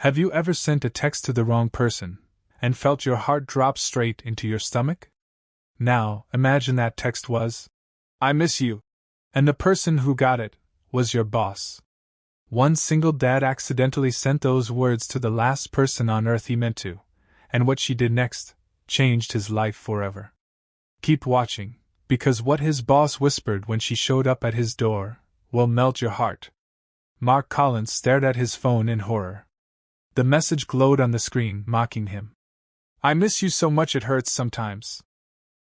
Have you ever sent a text to the wrong person and felt your heart drop straight into your stomach? Now, imagine that text was, "I miss you," and the person who got it was your boss. One single dad accidentally sent those words to the last person on earth he meant to, and what she did next changed his life forever. Keep watching, because what his boss whispered when she showed up at his door will melt your heart. Mark Collins stared at his phone in horror. The message glowed on the screen, mocking him. "I miss you so much it hurts sometimes."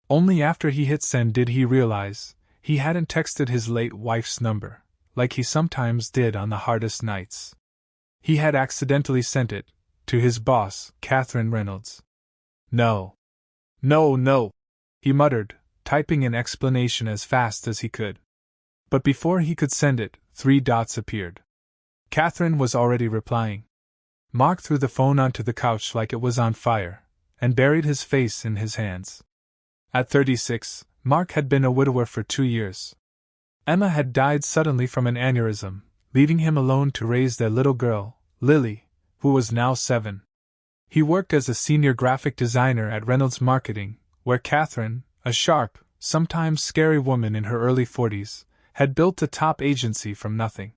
Only after he hit send did he realize he hadn't texted his late wife's number, like he sometimes did on the hardest nights. He had accidentally sent it to his boss, Catherine Reynolds. No, he muttered, typing an explanation as fast as he could. But before he could send it, 3 dots appeared. Catherine was already replying. Mark threw the phone onto the couch like it was on fire, and buried his face in his hands. At 36, Mark had been a widower for 2 years. Emma had died suddenly from an aneurysm, leaving him alone to raise their little girl, Lily, who was now 7. He worked as a senior graphic designer at Reynolds Marketing, where Catherine, a sharp, sometimes scary woman in her early 40s, had built a top agency from nothing.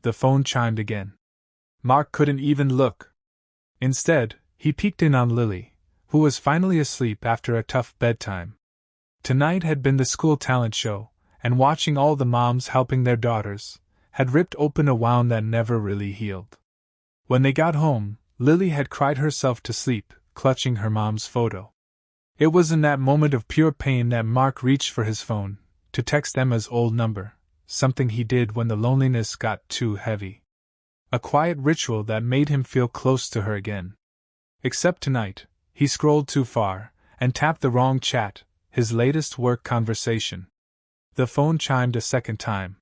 The phone chimed again. Mark couldn't even look. Instead, he peeked in on Lily, who was finally asleep after a tough bedtime. Tonight had been the school talent show, and watching all the moms helping their daughters had ripped open a wound that never really healed. When they got home, Lily had cried herself to sleep, clutching her mom's photo. It was in that moment of pure pain that Mark reached for his phone, to text Emma's old number, something he did when the loneliness got too heavy. A quiet ritual that made him feel close to her again. Except tonight, he scrolled too far, and tapped the wrong chat, his latest work conversation. The phone chimed a second time.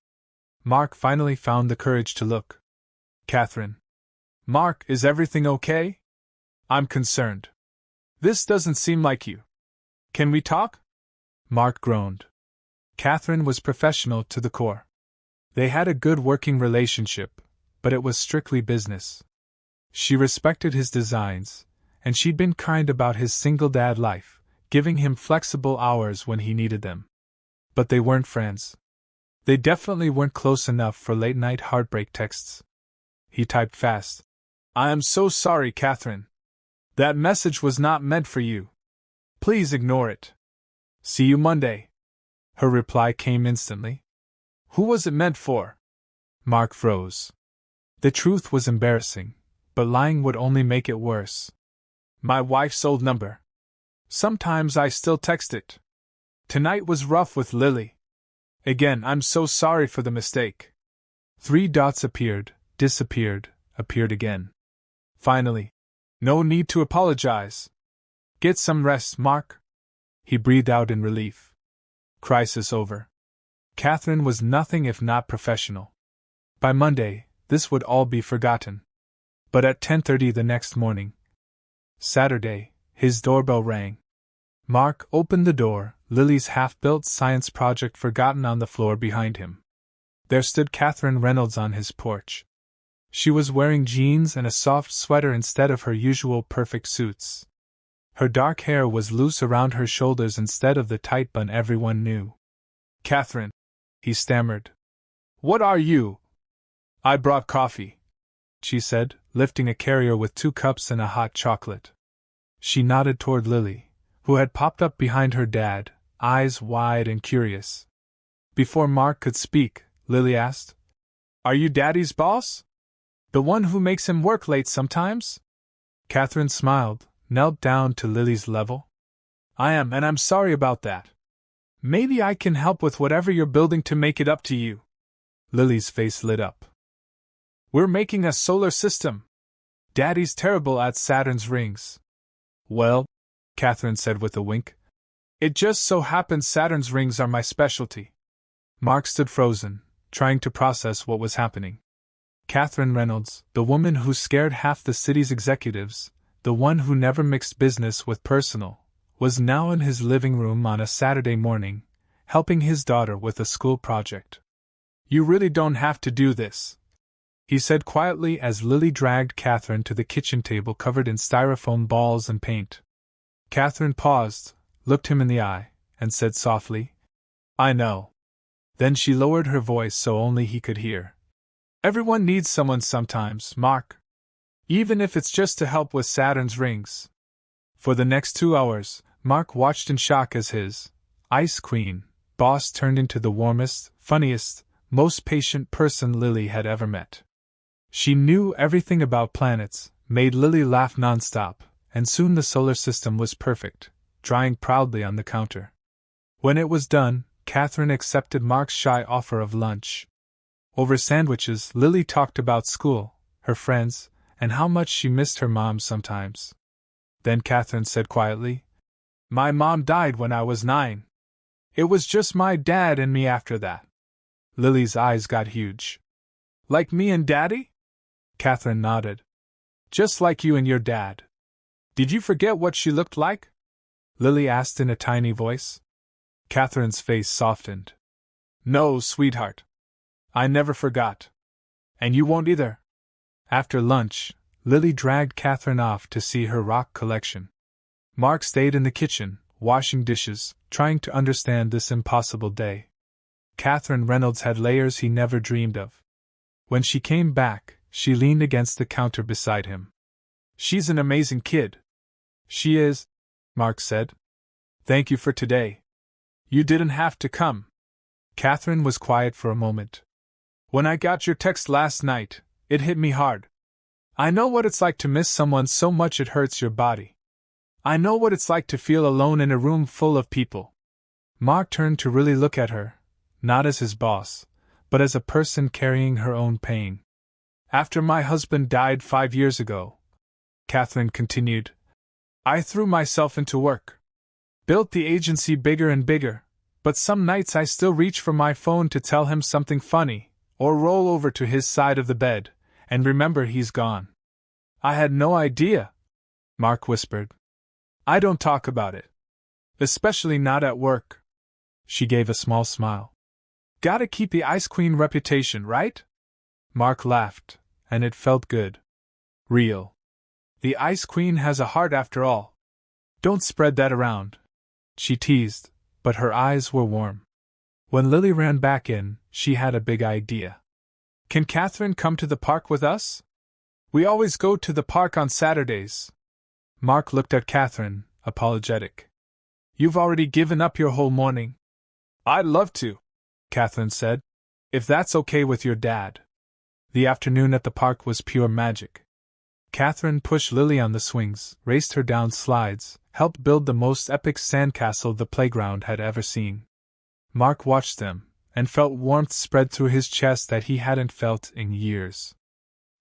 Mark finally found the courage to look. Catherine. "Mark, is everything okay? I'm concerned. This doesn't seem like you. Can we talk?" Mark groaned. Catherine was professional to the core. They had a good working relationship, but it was strictly business. She respected his designs, and she'd been kind about his single dad life, giving him flexible hours when he needed them. But they weren't friends. They definitely weren't close enough for late-night heartbreak texts. He typed fast. "I am so sorry, Catherine. That message was not meant for you. Please ignore it. See you Monday." Her reply came instantly. "Who was it meant for?" Mark froze. The truth was embarrassing, but lying would only make it worse. "My wife's old number. Sometimes I still text it. Tonight was rough with Lily. Again, I'm so sorry for the mistake." 3 dots appeared, disappeared, appeared again. Finally, "No need to apologize. Get some rest, Mark." He breathed out in relief. Crisis over. Catherine was nothing if not professional. By Monday, this would all be forgotten. But at 10:30 the next morning, Saturday, his doorbell rang. Mark opened the door, Lily's half-built science project forgotten on the floor behind him. There stood Catherine Reynolds on his porch. She was wearing jeans and a soft sweater instead of her usual perfect suits. Her dark hair was loose around her shoulders instead of the tight bun everyone knew. "Catherine," he stammered. "What are you?" "I brought coffee," she said, lifting a carrier with 2 cups and a hot chocolate. She nodded toward Lily, who had popped up behind her dad, eyes wide and curious. Before Mark could speak, Lily asked, "Are you Daddy's boss? The one who makes him work late sometimes?" Catherine smiled, knelt down to Lily's level. "I am, and I'm sorry about that. Maybe I can help with whatever you're building to make it up to you." Lily's face lit up. "We're making a solar system. Daddy's terrible at Saturn's rings." "Well," Catherine said with a wink, "it just so happens Saturn's rings are my specialty." Mark stood frozen, trying to process what was happening. Catherine Reynolds, the woman who scared half the city's executives, the one who never mixed business with personal, was now in his living room on a Saturday morning, helping his daughter with a school project. "You really don't have to do this," he said quietly as Lily dragged Catherine to the kitchen table covered in styrofoam balls and paint. Catherine paused, looked him in the eye, and said softly, "I know." Then she lowered her voice so only he could hear. "Everyone needs someone sometimes, Mark. Even if it's just to help with Saturn's rings." For the next 2 hours, Mark watched in shock as his Ice Queen boss turned into the warmest, funniest, most patient person Lily had ever met. She knew everything about planets, made Lily laugh nonstop, and soon the solar system was perfect, drying proudly on the counter. When it was done, Catherine accepted Mark's shy offer of lunch. Over sandwiches, Lily talked about school, her friends, and how much she missed her mom sometimes. Then Catherine said quietly, "My mom died when I was 9. It was just my dad and me after that." Lily's eyes got huge. "Like me and Daddy?" Catherine nodded. "Just like you and your dad." "Did you forget what she looked like?" Lily asked in a tiny voice. Catherine's face softened. "No, sweetheart. I never forgot. And you won't either." After lunch, Lily dragged Catherine off to see her rock collection. Mark stayed in the kitchen, washing dishes, trying to understand this impossible day. Catherine Reynolds had layers he never dreamed of. When she came back, she leaned against the counter beside him. "She's an amazing kid." "She is," Mark said. "Thank you for today. You didn't have to come." Catherine was quiet for a moment. "When I got your text last night, it hit me hard. I know what it's like to miss someone so much it hurts your body. I know what it's like to feel alone in a room full of people." Mark turned to really look at her, not as his boss, but as a person carrying her own pain. "After my husband died 5 years ago," Catherine continued, "I threw myself into work. Built the agency bigger and bigger, but some nights I still reach for my phone to tell him something funny, or roll over to his side of the bed, and remember he's gone." "I had no idea," Mark whispered. "I don't talk about it. Especially not at work." She gave a small smile. "Gotta keep the Ice Queen reputation, right?" Mark laughed, and it felt good. Real. The Ice Queen has a heart after all. "Don't spread that around," she teased, but her eyes were warm. When Lily ran back in, she had a big idea. "Can Catherine come to the park with us? We always go to the park on Saturdays." Mark looked at Catherine, apologetic. "You've already given up your whole morning." "I'd love to," Catherine said, "if that's okay with your dad." The afternoon at the park was pure magic. Catherine pushed Lily on the swings, raced her down slides, helped build the most epic sandcastle the playground had ever seen. Mark watched them, and felt warmth spread through his chest that he hadn't felt in years.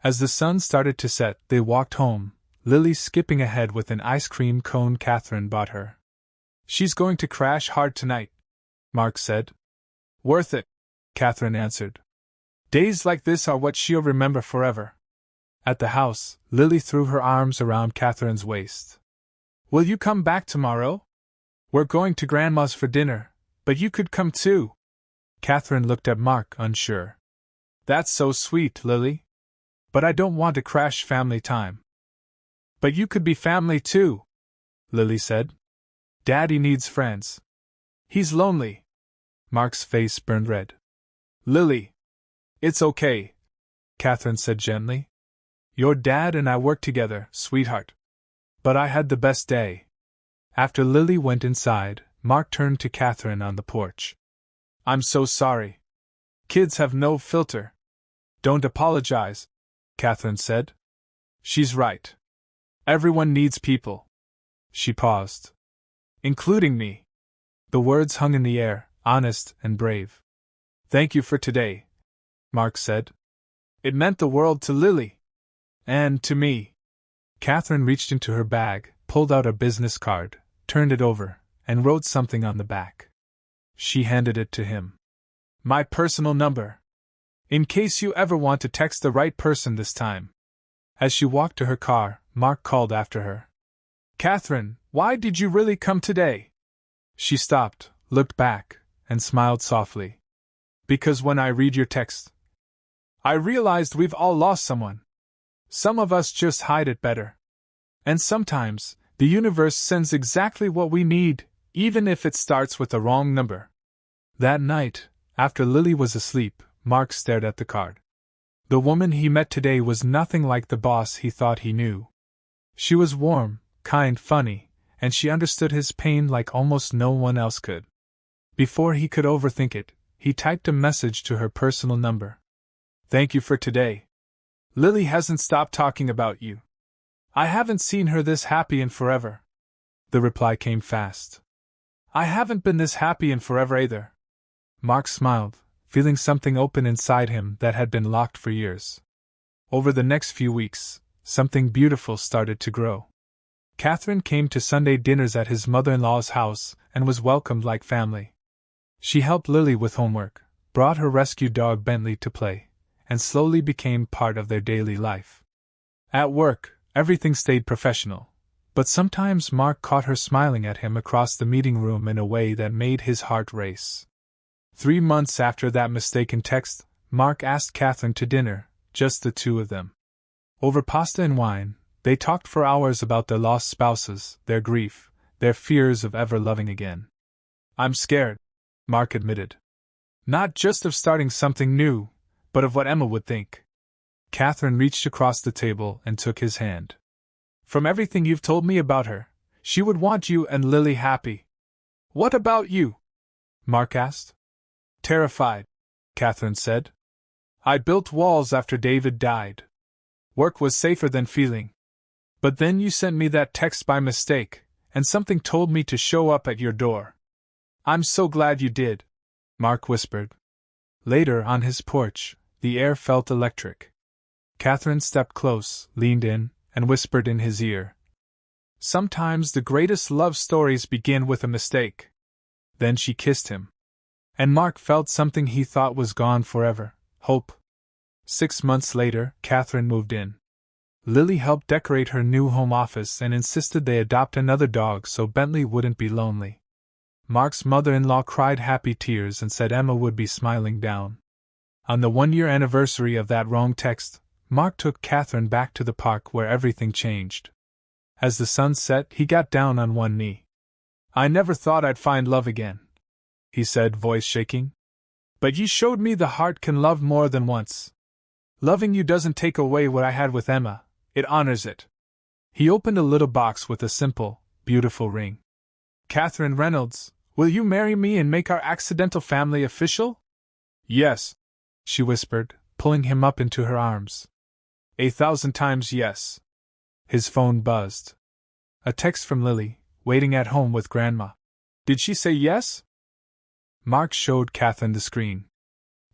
As the sun started to set, they walked home, Lily skipping ahead with an ice cream cone Catherine bought her. "She's going to crash hard tonight," Mark said. "Worth it," Catherine answered. "Days like this are what she'll remember forever." At the house, Lily threw her arms around Catherine's waist. "Will you come back tomorrow? We're going to Grandma's for dinner, but you could come too." Catherine looked at Mark, unsure. "That's so sweet, Lily. But I don't want to crash family time." "But you could be family too," Lily said. "Daddy needs friends. He's lonely." Mark's face burned red. "Lily, it's okay," Catherine said gently. "Your dad and I worked together, sweetheart. But I had the best day." After Lily went inside, Mark turned to Catherine on the porch. "I'm so sorry. Kids have no filter." "Don't apologize," Catherine said. "She's right. Everyone needs people." She paused. "Including me." The words hung in the air, honest and brave. "Thank you for today," Mark said. "It meant the world to Lily. And to me." Catherine reached into her bag, pulled out a business card, turned it over, and wrote something on the back. She handed it to him. "My personal number. In case you ever want to text the right person this time." As she walked to her car, Mark called after her. "Catherine, why did you really come today?" She stopped, looked back, and smiled softly. "Because when I read your text, I realized we've all lost someone. Some of us just hide it better. And sometimes, the universe sends exactly what we need, even if it starts with the wrong number. That night, after Lily was asleep, Mark stared at the card. The woman he met today was nothing like the boss he thought he knew. She was warm, kind, funny, and she understood his pain like almost no one else could. Before he could overthink it, he typed a message to her personal number. Thank you for today. Lily hasn't stopped talking about you. I haven't seen her this happy in forever. The reply came fast. I haven't been this happy in forever either. Mark smiled, feeling something open inside him that had been locked for years. Over the next few weeks, something beautiful started to grow. Catherine came to Sunday dinners at his mother-in-law's house and was welcomed like family. She helped Lily with homework, brought her rescue dog Bentley to play, and slowly became part of their daily life. At work, everything stayed professional, but sometimes Mark caught her smiling at him across the meeting room in a way that made his heart race. 3 months after that mistaken text, Mark asked Catherine to dinner, just the two of them. Over pasta and wine, they talked for hours about their lost spouses, their grief, their fears of ever loving again. I'm scared, Mark admitted. Not just of starting something new, but of what Emma would think. Catherine reached across the table and took his hand. From everything you've told me about her, she would want you and Lily happy. What about you? Mark asked. Terrified, Catherine said. I built walls after David died. Work was safer than feeling. But then you sent me that text by mistake, and something told me to show up at your door. I'm so glad you did, Mark whispered. Later, on his porch, the air felt electric. Catherine stepped close, leaned in, and whispered in his ear. Sometimes the greatest love stories begin with a mistake. Then she kissed him. And Mark felt something he thought was gone forever, hope. 6 months later, Catherine moved in. Lily helped decorate her new home office and insisted they adopt another dog so Bentley wouldn't be lonely. Mark's mother-in-law cried happy tears and said Emma would be smiling down. On the 1-year anniversary of that wrong text, Mark took Catherine back to the park where everything changed. As the sun set, he got down on one knee. I never thought I'd find love again, he said, voice shaking. But you showed me the heart can love more than once. Loving you doesn't take away what I had with Emma, it honors it. He opened a little box with a simple, beautiful ring. Catherine Reynolds, will you marry me and make our accidental family official? Yes, she whispered, pulling him up into her arms. 1,000 times yes. His phone buzzed. A text from Lily, waiting at home with Grandma. Did she say yes? Mark showed Catherine the screen.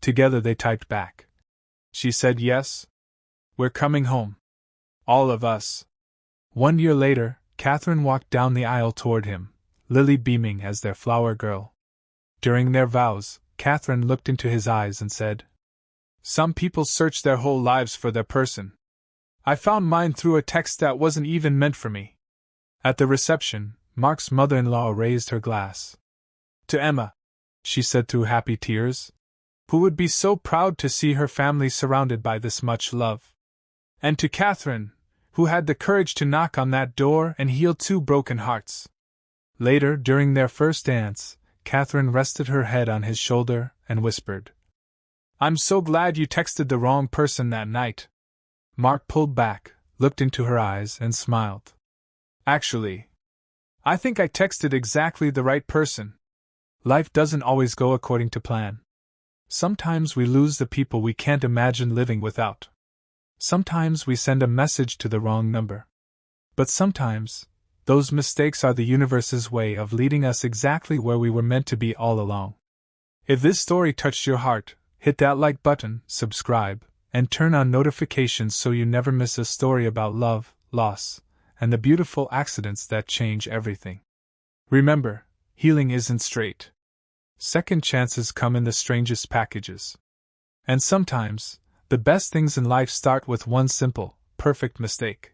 Together they typed back. She said yes. We're coming home. All of us. 1 year later, Catherine walked down the aisle toward him, Lily beaming as their flower girl. During their vows, Catherine looked into his eyes and said, Some people search their whole lives for their person. I found mine through a text that wasn't even meant for me. At the reception, Mark's mother-in-law raised her glass. To Emma, she said through happy tears, who would be so proud to see her family surrounded by this much love. And to Catherine, who had the courage to knock on that door and heal 2 broken hearts. Later, during their first dance, Catherine rested her head on his shoulder and whispered, I'm so glad you texted the wrong person that night. Mark pulled back, looked into her eyes, and smiled. Actually, I think I texted exactly the right person. Life doesn't always go according to plan. Sometimes we lose the people we can't imagine living without. Sometimes we send a message to the wrong number. But sometimes, those mistakes are the universe's way of leading us exactly where we were meant to be all along. If this story touched your heart, hit that like button, subscribe, and turn on notifications so you never miss a story about love, loss, and the beautiful accidents that change everything. Remember, healing isn't straight. Second chances come in the strangest packages. And sometimes, the best things in life start with one simple, perfect mistake.